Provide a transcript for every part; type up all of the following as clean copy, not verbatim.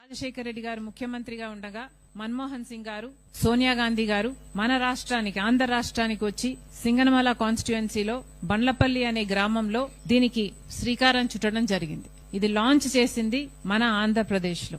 రాజశేఖర రెడ్డి గారు ముఖ్యమంత్రిగా ఉండగా మన్మోహన్ సింగ్ గారు, సోనియా గాంధీ గారు మన రాష్ట్రానికి, ఆంధ్ర రాష్ట్రానికి వచ్చి సింగనమల కాన్స్టిట్యుయెన్సీలో బండ్లపల్లి అనే గ్రామంలో దీనికి శ్రీకారం చుట్టడం జరిగింది. ఇది లాంచ్ చేసింది మన ఆంధ్రప్రదేశ్ లో.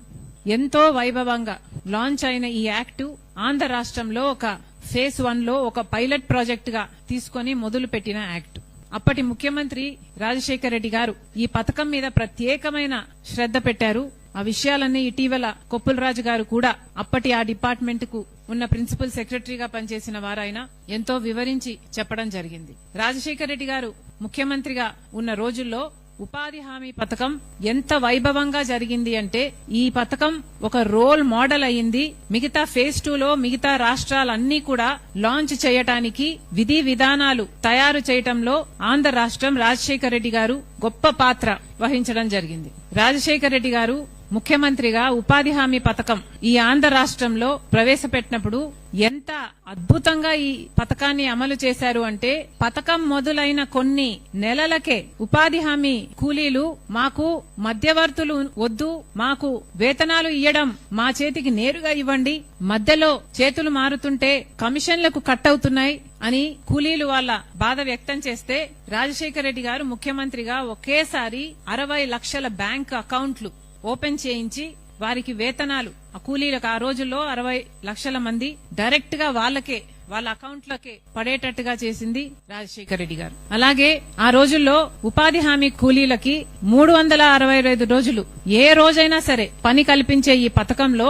ఎంతో వైభవంగా లాంచ్ అయిన ఈ యాక్ట్ ఆంధ్ర రాష్ట్రంలో ఒక ఫేజ్ 1 లో ఒక పైలట్ ప్రాజెక్ట్ గా తీసుకుని మొదలు పెట్టిన యాక్ట్. అప్పటి ముఖ్యమంత్రి రాజశేఖర రెడ్డి గారు ఈ పథకం మీద ప్రత్యేకమైన శ్రద్ధ పెట్టారు. ఆ విషయాలన్నీ ఇటీవల కొప్పులరాజు గారు కూడా అప్పటి ఆ డిపార్ట్మెంట్ కు ఉన్న ప్రిన్సిపల్ సెక్రటరీగా పనిచేసిన వారైనా ఎంతో వివరించి చెప్పడం జరిగింది. రాజశేఖర రెడ్డి గారు ముఖ్యమంత్రిగా ఉన్న రోజుల్లో ఉపాధి హామీ పథకం ఎంత వైభవంగా జరిగింది అంటే ఈ పథకం ఒక రోల్ మోడల్ అయింది. మిగతా ఫేజ్ 2 లో మిగతా రాష్ట్రాలన్నీ కూడా లాంచ్ చేయటానికి విధి విధానాలు తయారు చేయటంలో ఆంధ్ర రాష్ట్రం రాజశేఖర రెడ్డి గారు గొప్ప పాత్ర వహించడం జరిగింది. రాజశేఖర రెడ్డి గారు ముఖ్యమంత్రిగా ఉపాధి హామీ పథకం ఈ ఆంధ్ర రాష్ట్రంలో ప్రవేశపెట్టినప్పుడు ఎంత అద్భుతంగా ఈ పథకాన్ని అమలు చేశారు అంటే పథకం మొదలైన కొన్ని నెలలకే ఉపాధి హామీ కూలీలు మాకు మధ్యవర్తులు వద్దు, మాకు వేతనాలు ఇయ్యడం మా చేతికి నేరుగా ఇవ్వండి, మధ్యలో చేతులు మారుతుంటే కమిషన్లకు కట్ అవుతున్నాయి అని కూలీలు వాళ్ళ బాధ వ్యక్తం చేస్తే రాజశేఖర రెడ్డి గారు ముఖ్యమంత్రిగా ఒకేసారి 60 లక్షల బ్యాంక్ అకౌంట్లు ఓపెన్ చేయించి వారికి వేతనాలు ఆ కూలీలకు ఆ రోజుల్లో 60 లక్షల మంది డైరెక్ట్ గా వాళ్ళ అకౌంట్లకే పడేటట్టుగా చేసింది రాజశేఖర రెడ్డి గారు. అలాగే ఆ రోజుల్లో ఉపాధి హామీ కూలీలకి 365 రోజులు ఏ రోజైనా సరే పని కల్పించే ఈ పథకంలో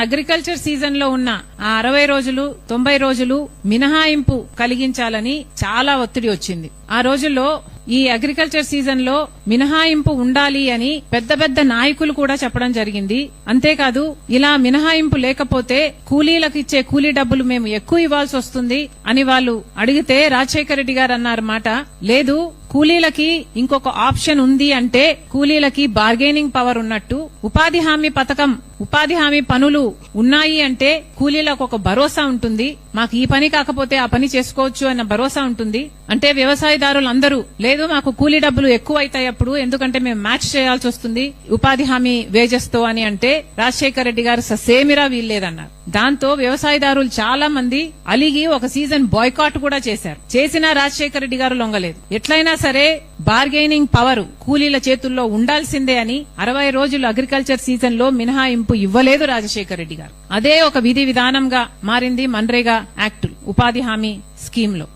అగ్రికల్చర్ సీజన్ లో ఉన్న ఆ 60 రోజులు 90 రోజులు మినహాయింపు కలిగించాలని చాలా ఒత్తిడి వచ్చింది. ఆ రోజుల్లో ఈ అగ్రికల్చర్ సీజన్ లో మినహాయింపు ఉండాలి అని పెద్ద పెద్ద నాయకులు కూడా చెప్పడం జరిగింది. అంతేకాదు ఇలా మినహాయింపు లేకపోతే కూలీలకు ఇచ్చే కూలీ డబ్బులు మేము ఎక్కువ ఇవ్వాల్సి వస్తుంది అని వాళ్ళు అడిగితే రాజశేఖర రెడ్డి గారు అన్నారు మాట, లేదు కూలీలకి ఇంకొక ఆప్షన్ ఉంది అంటే కూలీలకి బార్గెనింగ్ పవర్ ఉన్నట్టు ఉపాధి హామీ పథకం, ఉపాధి హామీ పనులు ఉన్నాయి అంటే కూలీలకు ఒక భరోసా ఉంటుంది, మాకు ఈ పని కాకపోతే ఆ పని చేసుకోవచ్చు అన్న భరోసా ఉంటుంది. అంటే వ్యవసాయదారులందరూ లేదు మాకు కూలీ డబ్బులు ఎక్కువ అవుతాయి అప్పుడు, ఎందుకంటే మేము మ్యాచ్ చేయాల్సి వస్తుంది ఉపాధి హామీ వేజెస్ తో అని అంటే రాజశేఖర రెడ్డి గారు ససేమిరా వీల్లేదన్నారు. దాంతో వ్యవసాయదారులు చాలా మంది అలిగి ఒక సీజన్ బాయ్కాట్ కూడా చేశారు. చేసినా రాజశేఖర రెడ్డి గారు లొంగలేదు. ఎట్లయినా సరే బార్గెనింగ్ పవర్ కూలీల చేతుల్లో ఉండాల్సిందే అని 60 రోజులు అగ్రికల్చర్ సీజన్ లో మినహాయింపు ఇవ్వలేదు రాజశేఖర రెడ్డి గారు. అదే ఒక విధి విధానంగా మారింది మన్రేగా యాక్ట్ ఉపాధి హామీ స్కీమ్ లో.